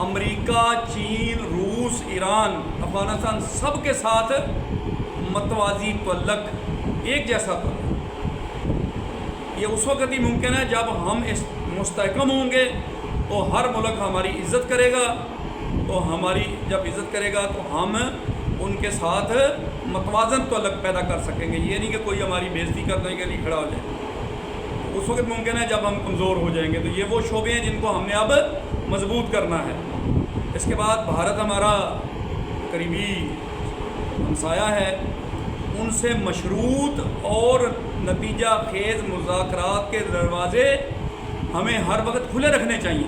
امریکہ، چین، روس، ایران، افغانستان سب کے ساتھ متوازی تعلق، ایک جیسا تعلق، یہ اس وقت ہی ممکن ہے جب ہم اس مستحکم ہوں گے تو ہر ملک ہماری عزت کرے گا، تو ہماری جب عزت کرے گا تو ہم ان کے ساتھ متوازن تعلق پیدا کر سکیں گے. یہ نہیں کہ کوئی ہماری بےزتی کرنے کے لیے کھڑا ہو جائے. اس وقت ممکن ہے جب ہم کمزور ہو جائیں گے. تو یہ وہ شعبے ہیں جن کو ہم نے اب مضبوط کرنا ہے. اس کے بعد بھارت ہمارا قریبی ہمسایہ ہے، ان سے مشروط اور نتیجہ خیز مذاکرات کے دروازے ہمیں ہر وقت کھلے رکھنے چاہیے.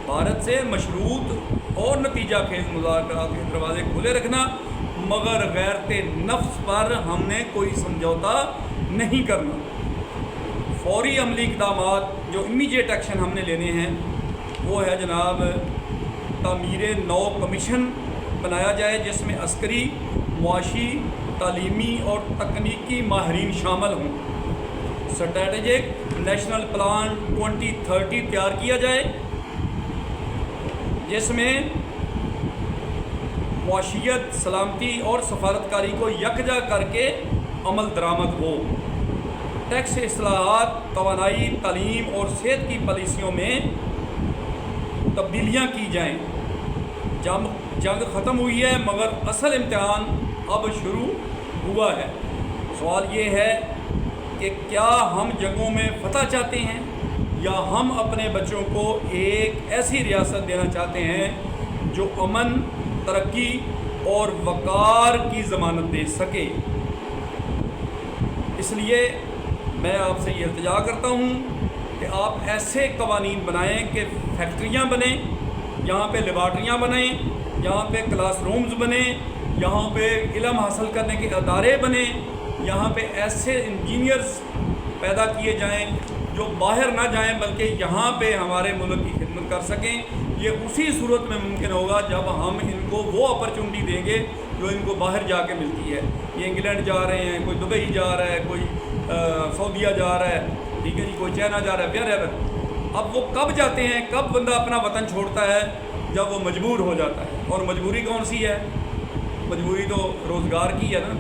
بھارت سے مشروط اور نتیجہ خیز مذاکرات کے دروازے کھلے رکھنا، مگر غیرت نفس پر ہم نے کوئی سمجھوتا نہیں کرنا. فوری عملی اقدامات جو امیجیٹ ایکشن ہم نے لینے ہیں وہ ہے جناب، تعمیر نو کمیشن بنایا جائے جس میں عسکری، معاشی، تعلیمی اور تکنیکی ماہرین شامل ہوں. اسٹریٹجک نیشنل پلان 2030 تیار کیا جائے جس میں معاشیت، سلامتی اور سفارتکاری کو یکجا کر کے عمل درآمد ہو. ٹیکس اصلاحات، توانائی، تعلیم اور صحت کی پالیسیوں میں تبدیلیاں کی جائیں. جنگ ختم ہوئی ہے مگر اصل امتحان اب شروع ہوا ہے. سوال یہ ہے کہ کیا ہم جنگوں میں فتح چاہتے ہیں یا ہم اپنے بچوں کو ایک ایسی ریاست دینا چاہتے ہیں جو امن، ترقی اور وقار کی ضمانت دے سکے. اس لیے میں آپ سے یہ التجا کرتا ہوں کہ آپ ایسے قوانین بنائیں کہ فیکٹریاں بنیں، یہاں پہ لیبارٹریاں بنیں، یہاں پہ کلاس رومز بنیں، یہاں پہ علم حاصل کرنے کے ادارے بنیں، یہاں پہ ایسے انجینئرز پیدا کیے جائیں جو باہر نہ جائیں بلکہ یہاں پہ ہمارے ملک کی خدمت کر سکیں. یہ اسی صورت میں ممکن ہوگا جب ہم ان کو وہ اپرچونٹی دیں گے جو ان کو باہر جا کے ملتی ہے. یہ انگلینڈ جا رہے ہیں، کوئی دبئی جا رہا ہے، کوئی سعودیہ جا رہا ہے، ٹھیک ہے جی، کوئی چائنا جا رہا ہے، ویئر. اب وہ کب جاتے ہیں، کب بندہ اپنا وطن چھوڑتا ہے؟ جب وہ مجبور ہو جاتا ہے. اور مجبوری کون سی ہے؟ مجبوری تو روزگار کی ہے نا.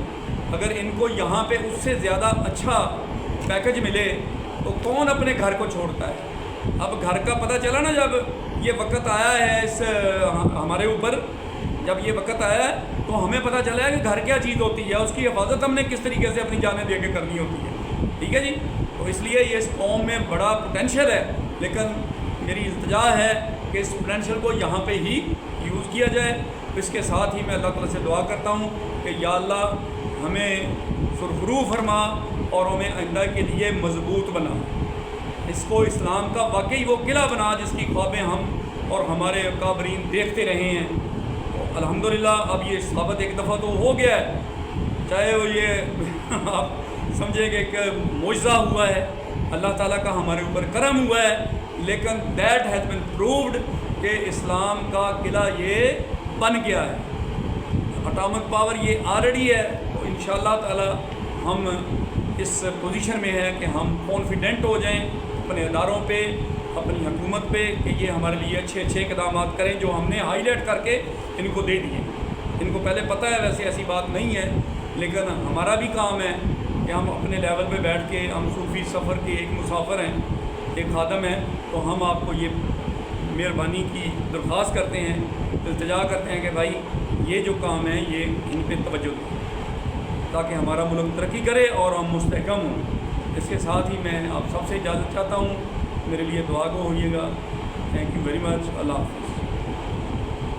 اگر ان کو یہاں پہ اس سے زیادہ اچھا پیکج ملے تو کون اپنے گھر کو چھوڑتا ہے؟ اب گھر کا پتہ چلا نا، جب یہ وقت آیا ہے اس ہمارے اوپر، جب یہ وقت آیا ہے تو ہمیں پتہ چلا ہے کہ گھر کیا چیز ہوتی ہے، اس کی حفاظت ہم نے کس طریقے سے اپنی جانیں دے کے کرنی ہوتی ہے. ٹھیک ہے جی. تو اس لیے یہ اس قوم میں بڑا پوٹینشیل ہے، لیکن میری التجا ہے کہ اس پوٹینشیل کو یہاں پہ ہی یوز کیا جائے. اس کے ساتھ ہی میں اللہ تعالیٰ سے دعا کرتا ہوں کہ یا اللہ ہمیں سرخرو فرما اور ہمیں آئندہ کے لیے مضبوط بنا، اس کو اسلام کا واقعی وہ قلعہ بنا جس کی خوابیں ہم اور ہمارے اکابرین دیکھتے رہے ہیں. تو الحمدللہ اب یہ ثابت ایک دفعہ تو ہو گیا ہے، چاہے وہ یہ آپ سمجھیں کہ ایک معجزہ ہوا ہے، اللہ تعالیٰ کا ہمارے اوپر کرم ہوا ہے، لیکن دیٹ ہیز بین پرووڈ کہ اسلام کا قلعہ یہ بن گیا ہے. اٹامک پاور یہ آلریڈی ہے. تو انشاءاللہ تعالیٰ ہم اس پوزیشن میں ہے کہ ہم کانفیڈنٹ ہو جائیں اپنے اداروں پہ، اپنی حکومت پہ، کہ یہ ہمارے لیے اچھے اقدامات کریں جو ہم نے ہائی لائٹ کر کے ان کو دے دیے. ان کو پہلے پتہ ہے ویسے ایسی بات نہیں ہے، لیکن ہمارا بھی کام ہے کہ ہم اپنے لیول پہ بیٹھ کے، ہم صوفی سفر کے ایک مسافر ہیں، ایک خادم ہیں، تو ہم آپ کو یہ مہربانی کی درخواست کرتے ہیں، التجا کرتے ہیں کہ بھائی یہ جو کام ہے یہ ان پہ توجہ دیں تاکہ ہمارا ملک ترقی کرے اور ہم مستحکم ہوں. اس کے ساتھ ہی میں آپ سب سے اجازت چاہتا ہوں، میرے لیے دعا گو ہوئیے گا. Thank you very much. اللہ حافظ.